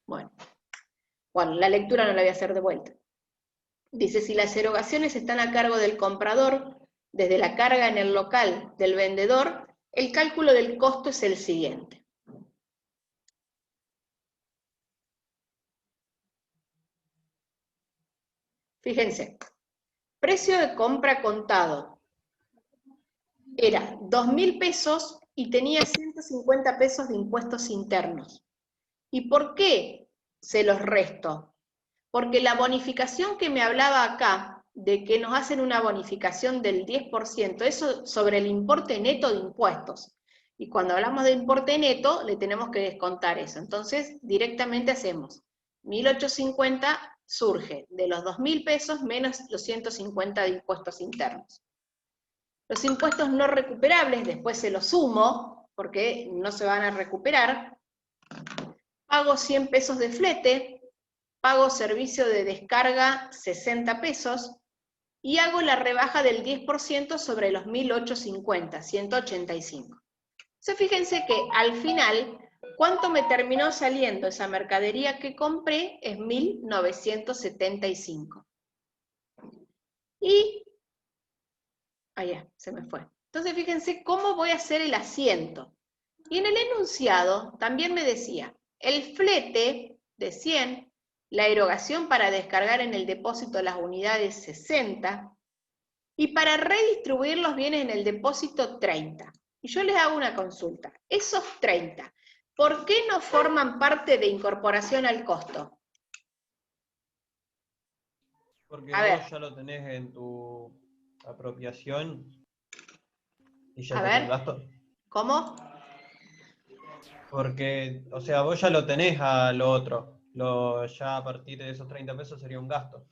Bueno, la lectura no la voy a hacer de vuelta. Dice, si las erogaciones están a cargo del comprador, desde la carga en el local del vendedor, el cálculo del costo es el siguiente. Fíjense, precio de compra contado era 2.000 pesos y tenía 150 pesos de impuestos internos. ¿Y por qué se los resto? Porque la bonificación que me hablaba acá, de que nos hacen una bonificación del 10%, eso sobre el importe neto de impuestos. Y cuando hablamos de importe neto, le tenemos que descontar eso. Entonces, directamente hacemos 1.850 surge de los 2.000 pesos menos los 150 de impuestos internos. Los impuestos no recuperables, después se los sumo, porque no se van a recuperar. Pago 100 pesos de flete, pago servicio de descarga 60 pesos, y hago la rebaja del 10% sobre los 1.850, 185. Entonces fíjense que al final, ¿cuánto me terminó saliendo esa mercadería que compré? Es 1.975. Y, allá, se me fue. Entonces fíjense cómo voy a hacer el asiento. Y en el enunciado también me decía, el flete de 100, la erogación para descargar en el depósito las unidades 60, y para redistribuir los bienes en el depósito 30. Y yo les hago una consulta. Esos 30, ¿por qué no forman parte de incorporación al costo? Porque A ver. vos ya lo tenés en tu apropiación y ya A sería un ver, gasto. ¿cómo? Porque, o sea, vos ya lo tenés a lo otro. Ya a partir de esos 30 pesos sería un gasto.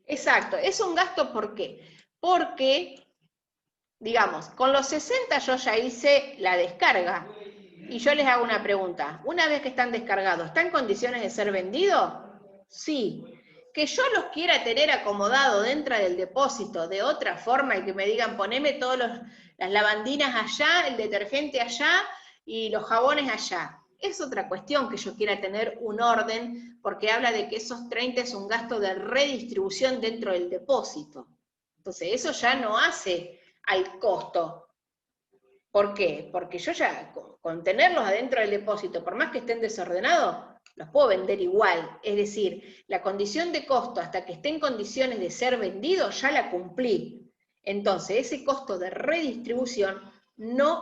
Exacto, es un gasto, ¿por qué? Porque, digamos, con los 60 yo ya hice la descarga. Y yo les hago una pregunta. Una vez que están descargados, ¿está en condiciones de ser vendido? Sí. Que yo los quiera tener acomodados dentro del depósito de otra forma y que me digan, poneme todas las lavandinas allá, el detergente allá y los jabones allá. Es otra cuestión que yo quiera tener un orden, porque habla de que esos 30 es un gasto de redistribución dentro del depósito. Entonces, eso ya no hace al costo. ¿Por qué? Porque yo ya, con tenerlos adentro del depósito, por más que estén desordenados, los puedo vender igual. Es decir, la condición de costo hasta que esté en condiciones de ser vendido, ya la cumplí. Entonces, ese costo de redistribución,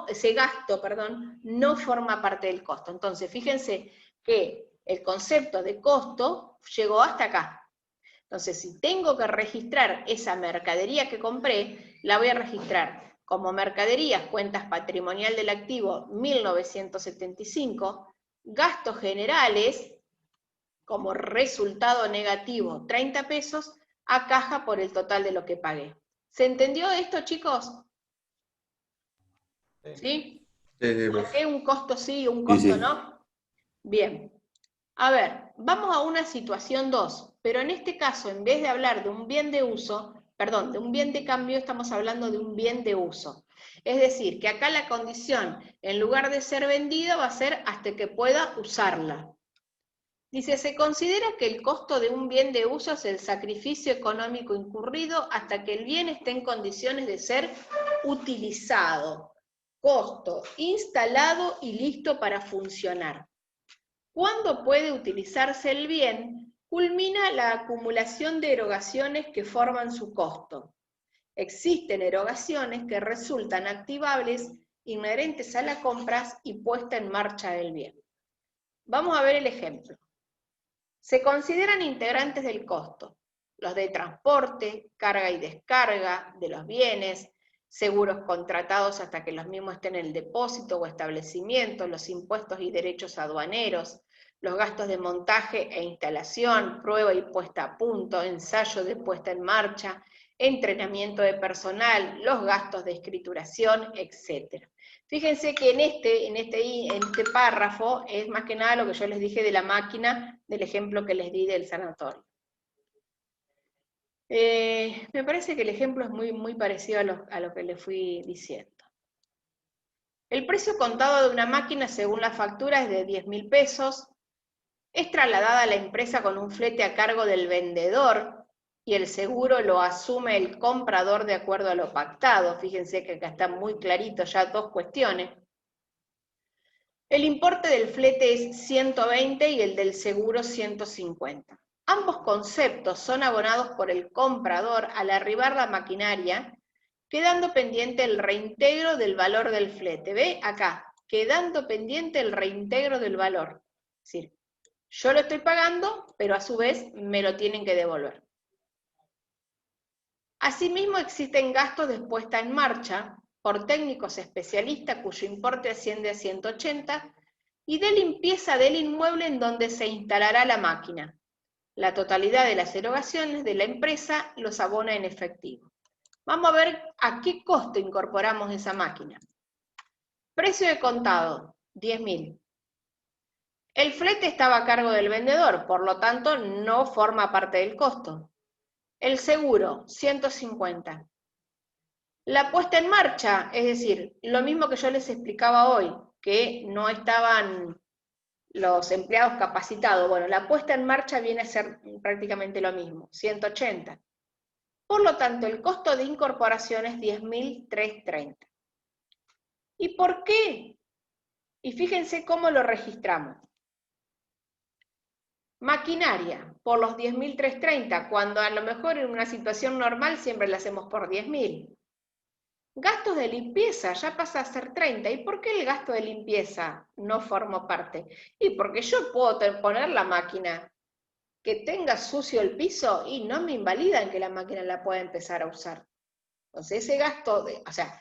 ese gasto, perdón, no forma parte del costo. Entonces, fíjense que el concepto de costo llegó hasta acá. Entonces, si tengo que registrar esa mercadería que compré, la voy a registrar como mercaderías, cuentas patrimonial del activo 1975, gastos generales, como resultado negativo 30 pesos, a caja por el total de lo que pagué. ¿Se entendió esto, chicos? ¿Sí? ¿Por qué un costo sí y un costo no? Bien. A ver, vamos a una situación 2, pero en este caso, en vez de hablar de un bien de uso, perdón, de un bien de cambio, estamos hablando de un bien de uso. Es decir, que acá la condición, en lugar de ser vendida, va a ser hasta que pueda usarla. Dice, se considera que el costo de un bien de uso es el sacrificio económico incurrido hasta que el bien esté en condiciones de ser utilizado. Costo, instalado y listo para funcionar. ¿Cuándo puede utilizarse el bien? Culmina la acumulación de erogaciones que forman su costo. Existen erogaciones que resultan activables inherentes a las compras y puesta en marcha del bien. Vamos a ver el ejemplo. Se consideran integrantes del costo los de transporte, carga y descarga de los bienes, seguros contratados hasta que los mismos estén en el depósito o establecimiento, los impuestos y derechos aduaneros, los gastos de montaje e instalación, prueba y puesta a punto, ensayo de puesta en marcha, entrenamiento de personal, los gastos de escrituración, etc. Fíjense que en este párrafo es más que nada lo que yo les dije de la máquina, del ejemplo que les di del sanatorio. Me parece que el ejemplo es muy parecido a lo que les fui diciendo. El precio contado de una máquina según la factura es de 10.000 pesos. es trasladada a la empresa con un flete a cargo del vendedor y el seguro lo asume el comprador de acuerdo a lo pactado. Fíjense que acá está muy clarito ya dos cuestiones. El importe del flete es 120 y el del seguro 150. Ambos conceptos son abonados por el comprador al arribar la maquinaria, quedando pendiente el reintegro del valor del flete. ¿Ve? Acá, quedando pendiente el reintegro del valor. Es decir, yo lo estoy pagando, pero a su vez me lo tienen que devolver. Asimismo, existen gastos de puesta en marcha por técnicos especialistas cuyo importe asciende a 180 y de limpieza del inmueble en donde se instalará la máquina. La totalidad de las erogaciones de la empresa los abona en efectivo. Vamos a ver a qué costo incorporamos esa máquina. Precio de contado, 10.000. El flete estaba a cargo del vendedor, por lo tanto no forma parte del costo. El seguro, 150. La puesta en marcha, es decir, lo mismo que yo les explicaba hoy, que no estaban los empleados capacitados. Bueno, la puesta en marcha viene a ser prácticamente lo mismo, 180. Por lo tanto, el costo de incorporación es 10.330. ¿Y por qué? Y fíjense cómo lo registramos. Maquinaria, por los 10.330, cuando a lo mejor en una situación normal siempre la hacemos por 10.000. Gastos de limpieza, ya pasa a ser 30. ¿Y por qué el gasto de limpieza no formó parte? Y porque yo puedo poner la máquina que tenga sucio el piso y no me invalida en que la máquina la pueda empezar a usar. Entonces ese gasto, o sea,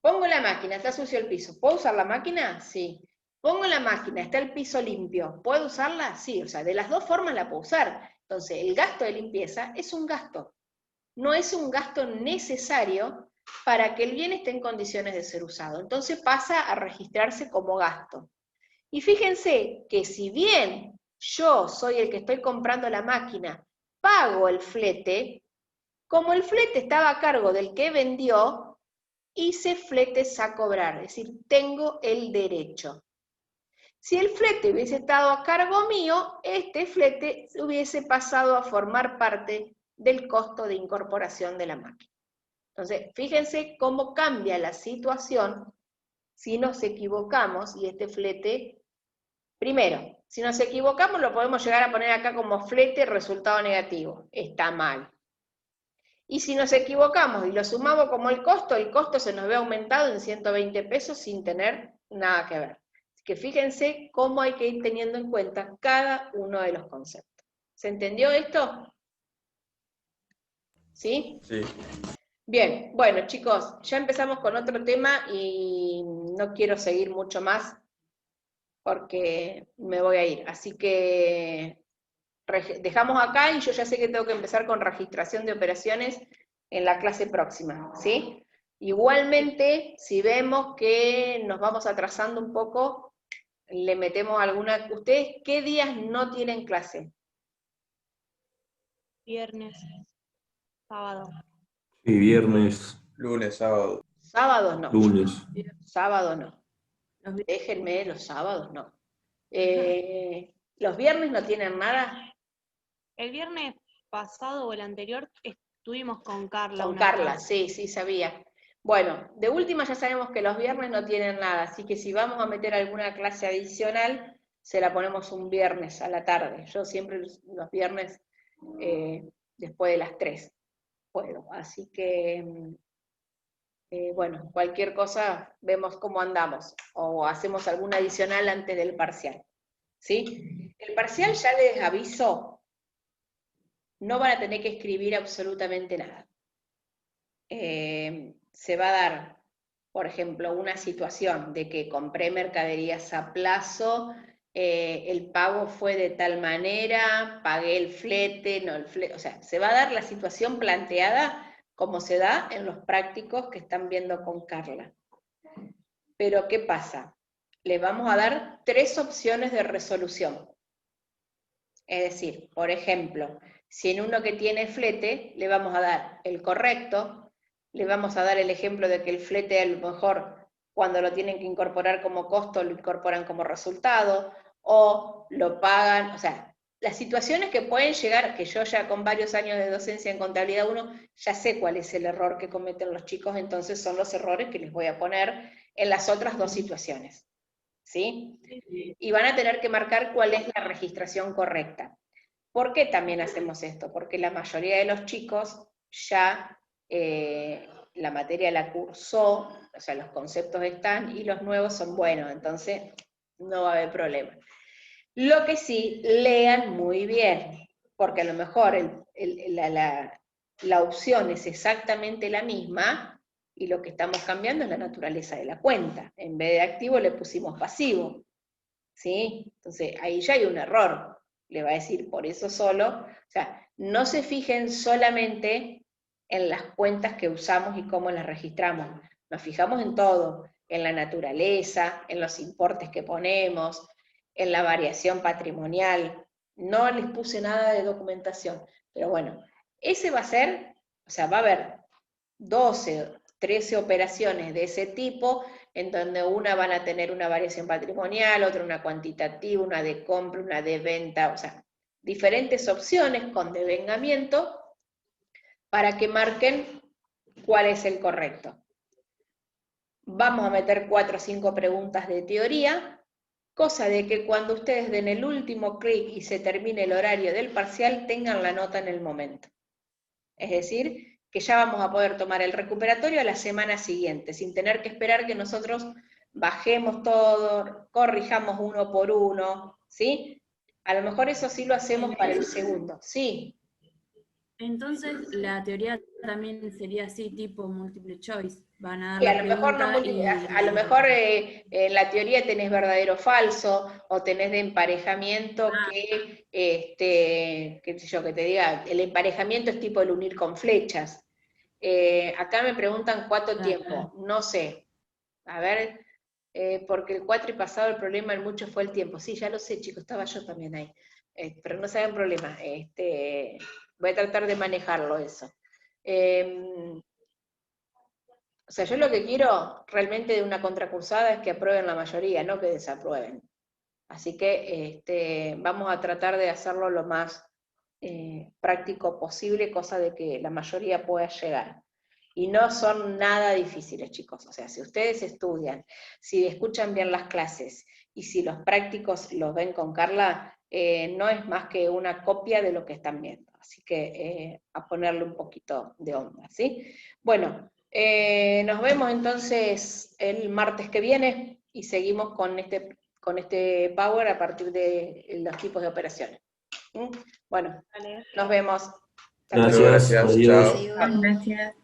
pongo la máquina, está sucio el piso, ¿puedo usar la máquina? Sí. Pongo la máquina, está el piso limpio, ¿puedo usarla? Sí, o sea, de las dos formas la puedo usar. Entonces el gasto de limpieza es un gasto, no es un gasto necesario para que el bien esté en condiciones de ser usado. Entonces pasa a registrarse como gasto. Y fíjense que si bien yo soy el que estoy comprando la máquina, pago el flete, como el flete estaba a cargo del que vendió, hice fletes a cobrar, es decir, tengo el derecho. Si el flete hubiese estado a cargo mío, este flete hubiese pasado a formar parte del costo de incorporación de la máquina. Entonces, fíjense cómo cambia la situación si nos equivocamos y este flete, primero, si nos equivocamos lo podemos llegar a poner acá como flete resultado negativo, está mal. Y si nos equivocamos y lo sumamos como el costo se nos ve aumentado en 120 pesos sin tener nada que ver. Así que fíjense cómo hay que ir teniendo en cuenta cada uno de los conceptos. ¿Se entendió esto? ¿Sí? Sí. Bien, bueno chicos, ya empezamos con otro tema y no quiero seguir mucho más porque me voy a ir. Así que dejamos acá y yo ya sé que tengo que empezar con registración de operaciones en la clase próxima, ¿sí? Igualmente, si vemos que nos vamos atrasando un poco, le metemos alguna... ¿Ustedes qué días no tienen clase? Viernes, sábado. Sí, viernes, Lunes, sábado. Sábados no. lunes. Sábado no. Déjenme, los sábados no. ¿Los viernes no tienen nada? El viernes pasado o el anterior estuvimos con Carla. Con Carla, sí, sabía. Bueno, de última ya sabemos que los viernes no tienen nada, así que si vamos a meter alguna clase adicional, se la ponemos un viernes a la tarde. Yo siempre los viernes después de las 3 puedo, así que, bueno, cualquier cosa vemos cómo andamos, o hacemos alguna adicional antes del parcial, ¿sí? El parcial ya les aviso, no van a tener que escribir absolutamente nada. Se va a dar, por ejemplo, una situación de que compré mercaderías a plazo, el pago fue de tal manera, pagué el flete, no el flete, o sea, se va a dar la situación planteada como se da en los prácticos que están viendo con Carla. Pero, ¿qué pasa? Le vamos a dar 3 opciones de resolución. Es decir, por ejemplo, si en uno que tiene flete, le vamos a dar el correcto, le vamos a dar el ejemplo de que el flete a lo mejor cuando lo tienen que incorporar como costo, lo incorporan como resultado, o lo pagan, o sea, las situaciones que pueden llegar, que yo ya con varios años de docencia en contabilidad 1, ya sé cuál es el error que cometen los chicos, entonces son los errores que les voy a poner en las otras dos situaciones, ¿sí? Y van a tener que marcar cuál es la registración correcta. ¿Por qué también hacemos esto? Porque la mayoría de los chicos ya la materia la cursó, o sea, los conceptos están y los nuevos son buenos, entonces no va a haber problema. Lo que sí, lean muy bien, porque a lo mejor la opción es exactamente la misma, y lo que estamos cambiando es la naturaleza de la cuenta. En vez de activo le pusimos pasivo, ¿sí? Entonces ahí ya hay un error, le va a decir por eso solo, o sea, no se fijen solamente en las cuentas que usamos y cómo las registramos, nos fijamos en todo, en la naturaleza, en los importes que ponemos, en la variación patrimonial. No les puse nada de documentación, pero bueno, ese va a ser, o sea, va a haber 12, 13 operaciones de ese tipo, en donde una van a tener una variación patrimonial, otra una cuantitativa, una de compra, una de venta, o sea, diferentes opciones con devengamiento para que marquen cuál es el correcto. Vamos a meter 4 o 5 preguntas de teoría, cosa de que cuando ustedes den el último clic y se termine el horario del parcial, tengan la nota en el momento. Es decir, que ya vamos a poder tomar el recuperatorio a la semana siguiente, sin tener que esperar que nosotros bajemos todo, corrijamos uno por uno, ¿sí? A lo mejor eso sí lo hacemos para el segundo, ¿sí? Entonces, la teoría también sería así, tipo multiple choice. Van a dar Y la a lo mejor, pregunta a lo mejor en la teoría tenés verdadero o falso, o tenés de emparejamiento qué sé yo, que te diga, el emparejamiento es tipo el unir con flechas. Acá me preguntan cuánto tiempo, no sé. A ver, porque el cuatri pasado el problema en mucho fue el tiempo. Sí, ya lo sé, chicos, estaba yo también ahí. Pero no se hagan problema. Voy a tratar de manejarlo eso. O sea, yo lo que quiero realmente de una contracursada es que aprueben la mayoría, no que desaprueben. Así que vamos a tratar de hacerlo lo más práctico posible, cosa de que la mayoría pueda llegar. Y no son nada difíciles, chicos. O sea, si ustedes estudian, si escuchan bien las clases, y si los prácticos los ven con Carla, no es más que una copia de lo que están viendo. Así que a ponerle un poquito de onda, ¿sí? Bueno, nos vemos entonces el martes que viene, y seguimos con este Power a partir de los tipos de operaciones. Bueno, nos vemos. Gracias, Gracias, adiós. chao. Gracias.